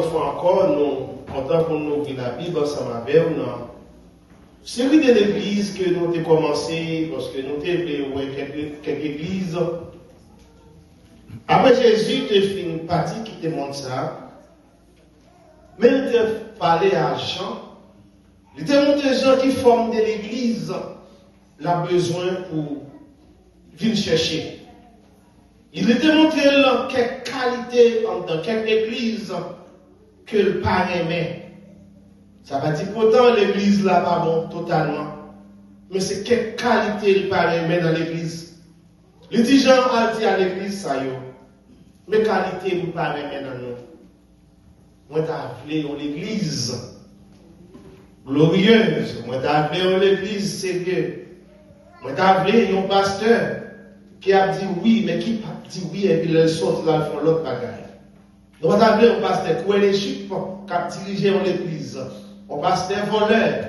autre fois encore, nous, content pour nous ouvrir la Bible ensemble avec nous. Série de l'église que nous avons commencé, parce que nous avons quelques églises. Après Jésus, tu as fait une partie qui te montre ça. Mais il a parlé à Jean. Il a montré Jean qui forment de l'église, l'a besoin pour venir chercher. Il a démontré quelle qualité dans quelle église que le Père aimait. Ça va dire pourtant l'église là pas bon totalement. Mais c'est quelle qualité le Père aimait dans l'église. Les gens a dit à l'église ça yo. Mais qualité le Père aimait dans nous. Moi t'as appelé dans l'église glorieuse. Moi t'as appelé dans l'église sérieuse. Moi t'as appelé un pasteur qui a dit oui, mais qui a dit oui et puis il sort là, ils font l'autre bagaille. Nous avons appelé un pasteur qui a dirigé l'église, un pasteur voleur,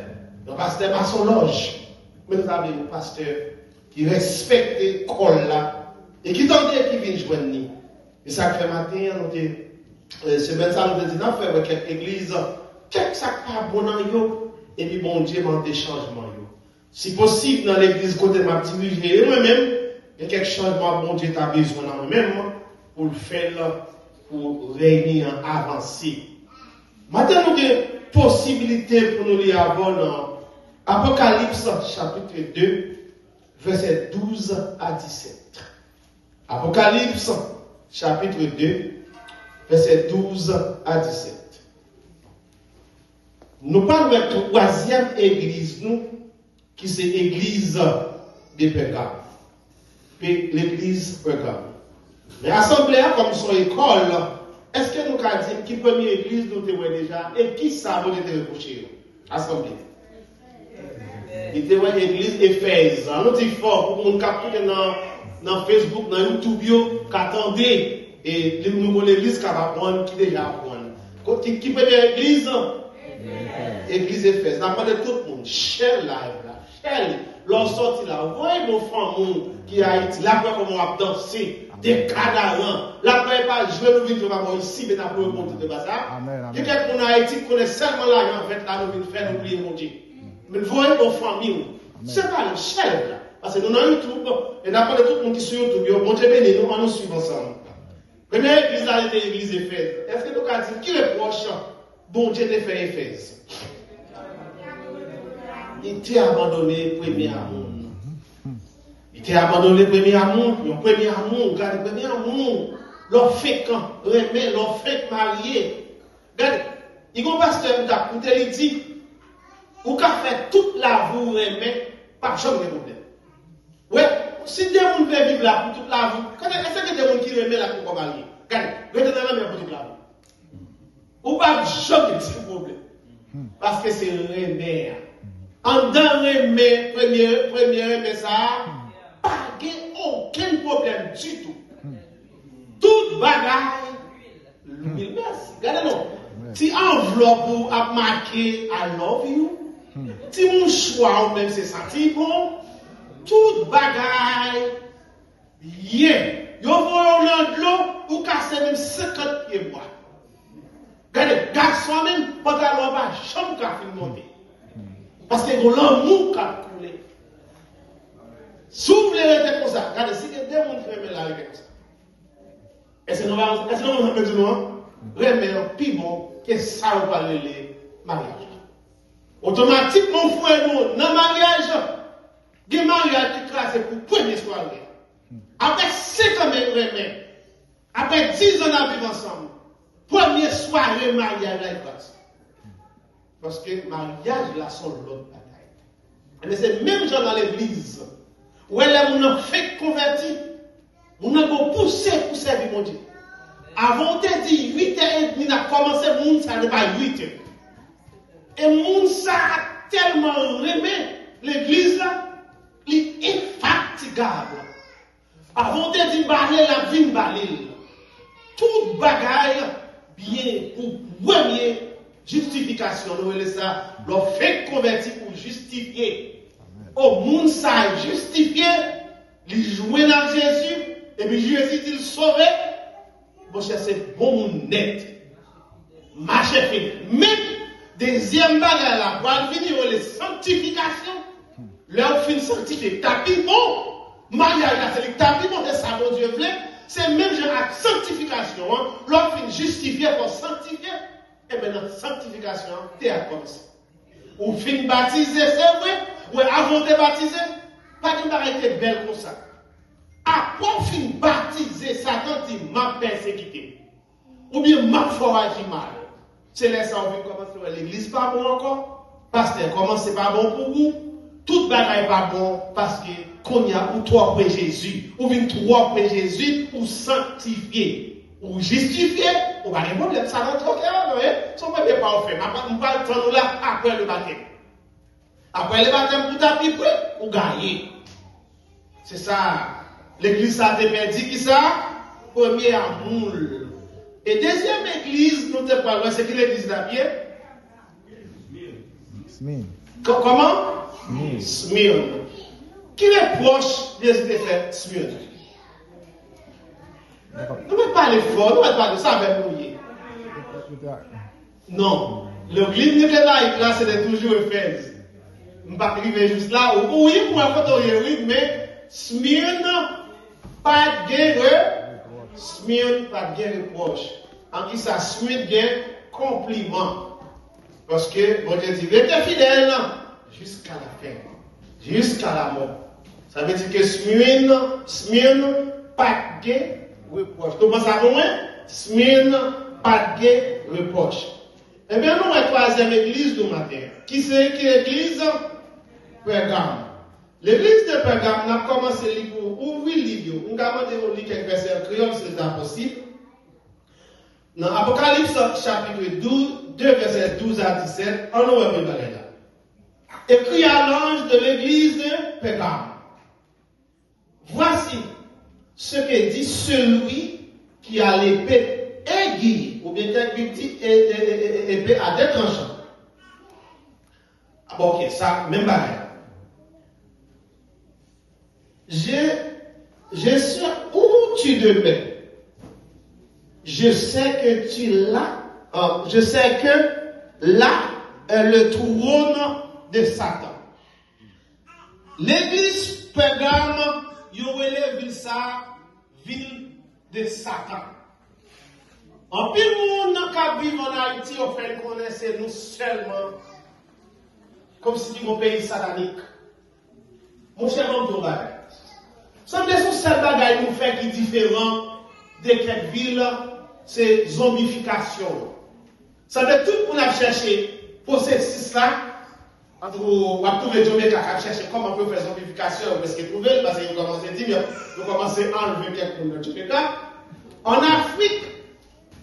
un pasteur maçonloge. Mais nous avons appelé un pasteur qui respecte l'école là et qui tendait qui vient joindre nous. Et ça fait matin, semaine ça nous dit, nous avons fait quelques églises, quelques sacs pas bon dans yo, et puis bon Dieu m'a des changements yo. Si possible dans l'église côté m'a dirigé moi-même. Il y a quelque chose que bon Dieu a besoin dans nous-mêmes pour le faire, pour réunir, avancer. Maintenant, nous avons des possibilités pour nous lire avant dans Apocalypse chapitre 2, versets 12 à 17. Apocalypse chapitre 2, versets 12 à 17. Nous parlons de la troisième église, nous, qui c'est l'église de Pergame. Puis l'église Pergame. Mais l'assemblée, comme son école, est-ce que nous avons dit qui première église nous avons déjà et qui ça vous été reproché? Assemblée. Il était une église Éphèse. Nous disons fort pour nous capter dans Facebook, dans YouTube, qui attendait et nous l'église qui va prendre, qui déjà prendre. Qui première église? Église Éphèse. Nous parlé de tout le monde. Shell live là. Shell. L'on sorti là, vous voyez nos femmes qui a Haïti, là, comment on a dansé, des cadavres, là, vous pas jouer nous vivre vraiment ici, mais nous pouvons monter de ça. Il y a quelqu'un en Haïti qui connaît seulement là, en fait, là, nous venons faire oublier mon Dieu. Mais vous voyez nos familles, c'est pas le chef là. Parce que nous avons YouTube, et nous avons tout le monde qui sur YouTube, bon Dieu béni, nous allons suivre ensemble. Première église là, c'était l'église Éphèse. Est-ce que nous avons dit, qui est proche, bon Dieu t'a fait Éphèse? Il t'a abandonné le premier amour. Il t'a abandonné le premier amour. Le premier amour, regardez, le premier amour. Leur fait quand, remet, leur fait marié. Regardez, il y a un pasteur qui a dit, ou qu'a fait toute la vie, remet, pas de problème. Ouais, si des gens veulent vivre là pour toute la vie, est-ce que des gens qui remet là pour marier? Regardez, mettez dans la mer pour toute la vie. Ou pas de problème. Parce que c'est remet. En dernier mai, premier mai, ça, pas aucun problème du tout. Toute bagaille, l'huile, merci. Regardez-nous. Si enveloppe a marqué I love you, si mon choix ou même c'est senti bon, toute bagaille, yeah. Yo voyons dans l'eau ou casser même 50 pieds bois. Regardez, garçon même, pantalon pas, chambre qu'a fait monter. Parce que l'amour qui a coulé. S'ouvre les têtes comme ça. Regardez, si des gens qui remettent la avec ça. Est-ce que nous allons faire du noir? Remettre un piment, qu'est-ce que ça va parler le mariage? Automatiquement, frère, nous, dans le mariage, des mariages qui classent pour première soirée. Après 5 ans de remettre, après 10 ans de vivre ensemble, première soirée mariage là, il passe. Parce que le mariage, là, sont l'autre bataille. Mais c'est même genre dans l'église, où elle a fait convertir, on a poussé pour servir mon Dieu. Avant de dire 8h30, on a commencé, moun ça n'est pas 8h. Et moun ça a tellement remis l'église là, il est infatigable. Avant de dire balai, la vie balai. Toute bagaille, bien pour premier. Justification, nous voulons ça, le fait converti pour justifier. Au monde, ça a justifié, il jouait dans Jésus, et puis Jésus, il sauvé. Mon cher, c'est bon monde net. fait. Même deuxième bagarre là, pour venir les sanctifications, leur fin sanctifié. Tapis bon, mariage là, c'est le tapis bon de ça, mon Dieu voulait. C'est même genre la sanctification, hein, leur fin justifié pour sanctifier. Et bien, notre sanctification, t'es à commencer. Ou fin baptisé, c'est vrai, ou avant de baptiser, pas de m'arrêter belle comme ça. Après fin baptiser, Satan dit m'a persécuté. Ou bien m'a fort qui mal. C'est là ça on vient commencer l'église pas bon encore. Pasteur, comment c'est pas bon pour vous? Toute bagaille pas bon parce que qu'on y a ou toi après Jésus, ou vient toi après Jésus, ou sanctifié. Ou justifié, ou pas de problème, ça rentre au cœur, non? Son pas bien pas fait. On parle de temps là après le baptême. Après le baptême, pour taper prêt, ou gagner. C'est ça. L'église a été perdue, qui ça? Premier amour. Et deuxième église, nous te parlons, c'est qui l'église d'Abier? Smyrne. Comment? Smyrne. Qui est proche de ce fait Smyrne? Nous ne parlons pas fort, nous ne parlons pas de ça avec nous. Non. L'église de là, c'est toujours Éphèse. Je ne vais pas arriver juste là. Oui, pour un côté, oui, mais Smyrne, pas de guerre. Smyrne, pas de guerre reproche. En qui ça, Smyrne, guerre compliment. Parce que, mon Dieu dit, restez fidèle jusqu'à la fin. Jusqu'à la mort. Ça veut dire que Smyrne, pas de guerre reproche. Comment ça va? Smyrne, pas de guerre reproche. Eh bien, nous, la troisième église du matin. Qui c'est qui l'église? Pergame. L'église de Pergame a commencé à lire pour ouvrir le livre. On a demandé de lire quelques versets en créole, c'est possible. Dans Apocalypse chapitre 2, versets 12 à 17, on ouvre le bagage là. Écrit à l'ange de l'église de Pergame. Voici ce que dit celui qui a l'épée aiguë, ou bien quelqu'un dit épée à deux tranchants. Ah bon, ok, ça, même bagage. Je sais où tu demeures. Je sais que tu l'as. Je sais que là est le trône de Satan. L'église Pergame, il relève ça, ville de Satan. En plus, nous, qui vivons en Haïti, on fait connaître nous seulement comme si c'était un pays satanique. Mon cher homme, ça me laisse un seul bagage nous fait qui est différent de cette ville, c'est zombification. Ça veut tout pour la chercher pour ces six-là. On va trouver Jamaica qui a cherché comment on peut faire zombification, parce qu'il pouvait, parce qu'il commence à dire, il commence à enlever quelqu'un de Jamaica. En Afrique,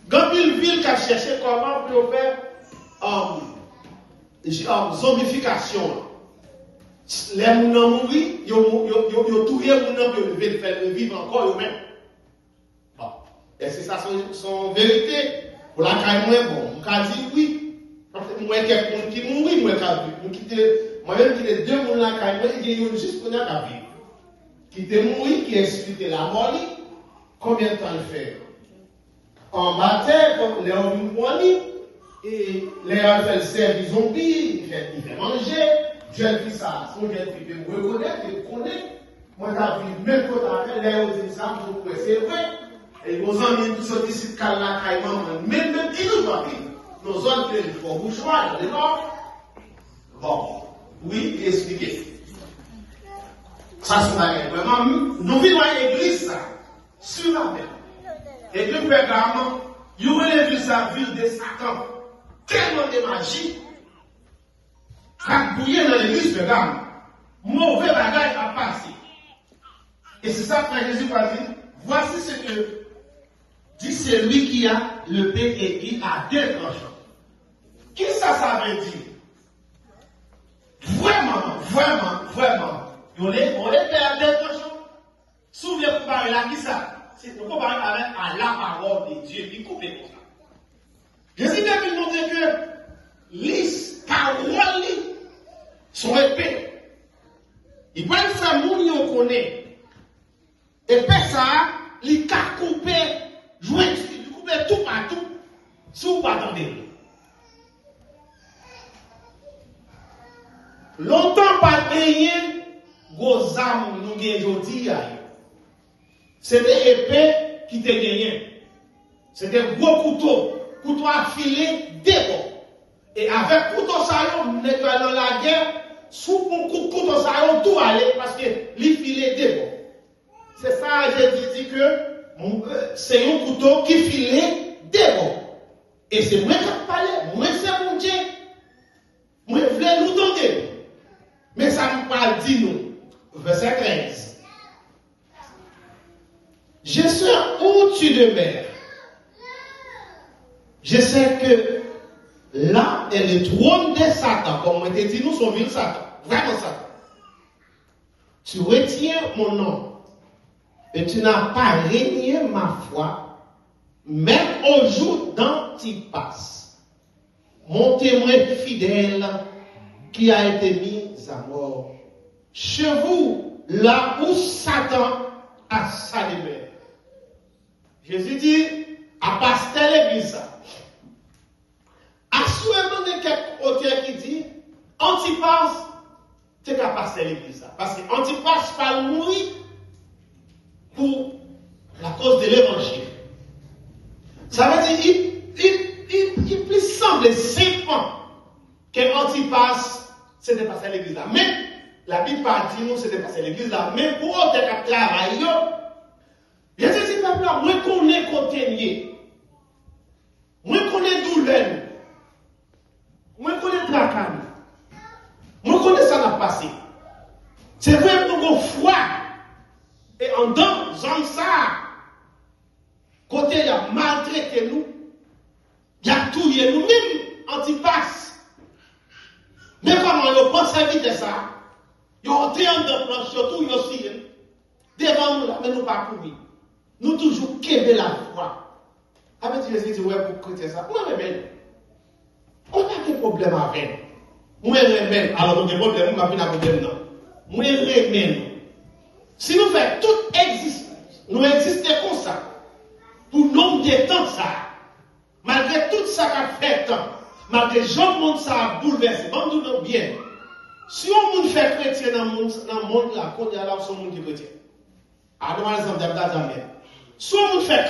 dans une ville qui a cherché comment on peut faire zombification. Les gens qui ont mouru, ils ont tout fait vivre encore eux-mêmes. Bon. Et c'est ça son vérité. Pour la caille, bon, on a dit oui. Parce que moi, quelqu'un qui mourit, moi-même qui est deux personnes la caille, il y a juste pour la vie. Qui te mourit, qui explique la mort, combien de temps il fait? En bataille, les hommes mourir, et les hommes fait le service zombie, il fait manger. Jeune fille, ça, son jeune fille peut me reconnaître, il connaît. Moi, j'ai vu même quand on a fait les ça, c'est vrai. Et nos amis, tous ceux qui sont là, même qui nous va vivre. Nos zones qui sont pour bourgeois, d'accord? Bon, oui, expliquez. Ça, c'est vraiment, nous vivons à l'église, ça, sur la terre. Et le Pergame, il aurait vu sa ville de Satan, tellement de magie. Quand bouillé dans l'église de Pergame, mauvais bagage a passé. Et c'est ça que Jésus va dire. Voici ce que dit celui qui a le pain aiguë à deux tranchants. Qu'est-ce que ça veut dire? Vraiment. On est à deux tranchants. Souviens-vous parler là, qui ça? C'est nous parler à la parole de Dieu. Il coupe comme ça. Jésus vient nous montrer que les paroles sont épées. Il peut faire moun yon connaît. Et puis ça, il a coupé, joué, il coupe tout partout, sous pas attendez. longtemps pas gagné, gros âmes nous gagnons aujourd'hui. C'était épée qui te gagné. C'était gros couteau affilé débat. Et avec couteau ça, nous allons dans la guerre, sous mon couteau ça, tout aller parce que les filets débat. C'est ça, j'ai dit que c'est un couteau qui filait débat. Et c'est moi qui parle, moi c'est mon Dieu. Moi je voulais nous donner. Mais ça me parle, dis-nous. Verset 13. Je sais où tu demeures. Je sais que là est le trône de Satan. Comme on t'a dit, nous sommes ville Satan. Vraiment Satan. Tu retiens mon nom. Et tu n'as pas régné ma foi. Même au jour d'Antipas. Mon témoin fidèle qui a été mis à mort. Chez vous, là où Satan a sa demeure. Jésus dit, à pasteur l'église. Assurément, il y a quelques auteurs qui disent, Antipas, c'est qu'à pasteur l'église. Parce que Antipas va mourir pour la cause de l'évangile. Ça veut dire, il plus semble simple que Antipas, c'était pasteur l'église. Mais, la Bible parle dit nous, c'était pasteur l'église là. Mais pour autant qu'à travailler, Jésus dit, peuple là, moi connais côté, moi connais douleur, moi connais tracas, moi connais ça n'a passé. C'est vrai pour qu'on foi. Et en dans ça, côté il a maltraité nous, il a tué nous, même Antipas. Mais comment on peut servir de ça? Ils ont entré en planche, surtout ils aussi. Devant nous là, mais nous pas courir. Nous toujours québer la foi. Avec Jésus dit, ouais, pour chrétien ça. Moi, même, on n'a pas de problème avec. Moi, même, alors, on a des problèmes, on n'a pas de problème, non. Moi, même. Si nous faisons toute existence, nous existons comme ça, pour nombre de temps ça, malgré tout ça qu'a fait temps, malgré les gens monde ça a bouleversé, bon, nous bien. Si on monde fait chrétien dans le monde là, qu'on y a là, son monde qui chrétien. À demain, exemple, d'Abdazamien. Si on fait